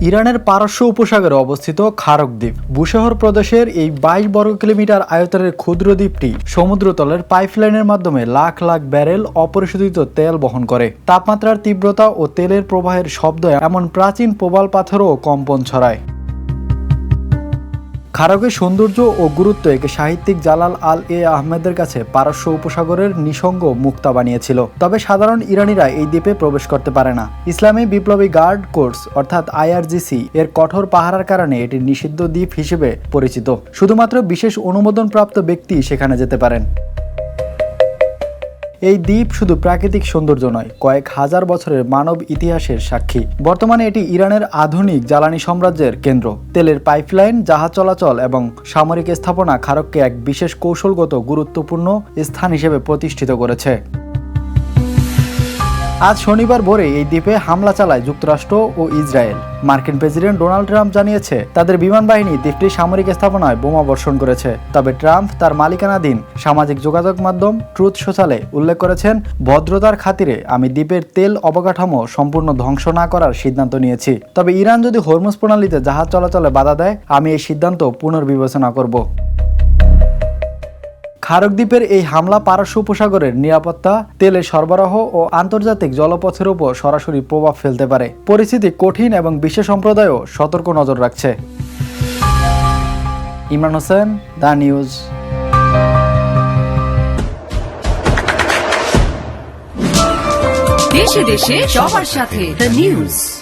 ইরানের পারস্য উপসাগরে অবস্থিত খারক দ্বীপ বুশেহর প্রদেশের এই 22 বর্গ কিলোমিটার আয়তনের ক্ষুদ্র দ্বীপটি সমুদ্রতলের পাইপলাইনের মাধ্যমে লাখ লাখ ব্যারেল অপরিশোধিত তেল বহন করে। তাপমাত্রার তীব্রতা ও তেলের প্রবাহের শব্দ এমন প্রাচীন প্রবাল পাথরও কম্পন ছড়ায়। খারকের সৌন্দর্য ও গুরুত্ব একে সাহিত্যিক জালাল আল-আহমেদের কাছে পারস্য উপসাগরের নিঃসঙ্গ মুক্তা বানিয়েছিল। তবে সাধারণ ইরানিরা এই দ্বীপে প্রবেশ করতে পারে না। ইসলামী বিপ্লবী গার্ড কোর্স অর্থাৎ IRGC এর কঠোর পাহারার কারণে এটি নিষিদ্ধ দ্বীপ হিসেবে পরিচিত। শুধুমাত্র বিশেষ অনুমোদনপ্রাপ্ত ব্যক্তি সেখানে যেতে পারেন। এই দ্বীপ শুধু প্রাকৃতিক সৌন্দর্য নয়, কয়েক হাজার বছরের মানব ইতিহাসের সাক্ষী। বর্তমানে এটি ইরানের আধুনিক জ্বালানি সাম্রাজ্যের কেন্দ্র। তেলের পাইপলাইন, জাহাজ চলাচল এবং সামরিক স্থাপনা খারককে এক বিশেষ কৌশলগত গুরুত্বপূর্ণ স্থান হিসেবে প্রতিষ্ঠিত করেছে। আজ শনিবার ভোরে এই দ্বীপে হামলা চালায় যুক্তরাষ্ট্র ও ইসরায়েল। মার্কিন প্রেসিডেন্ট ডোনাল্ড ট্রাম্প জানিয়েছে তাদের বিমান বাহিনী দ্বীপটির সামরিক স্থাপনায় বোমা বর্ষণ করেছে। তবে ট্রাম্প তার মালিকানাধীন সামাজিক যোগাযোগ মাধ্যম ট্রুথ সোশ্যালে উল্লেখ করেছেন, ভদ্রতার খাতিরে আমি দ্বীপের তেল অবকাঠামো সম্পূর্ণ ধ্বংস না করার সিদ্ধান্ত নিয়েছি। তবে ইরান যদি হরমুজ প্রণালীতে জাহাজ চলাচলে বাধা দেয়, আমি এই সিদ্ধান্ত পুনর্বিবেচনা করব। খারক দ্বীপের এই হামলা পারস্য উপসাগরের নিরাপত্তা, তেলের সরবরাহ ও আন্তর্জাতিক জলপথের উপর সরাসরি প্রভাব ফেলতে পারে। পরিস্থিতি কঠিন এবং বিশ্ব সম্প্রদায়ও সতর্ক নজর রাখছে। Imran Hossain, the news. দেশে দেশে সবার সাথে দ্য নিউজ।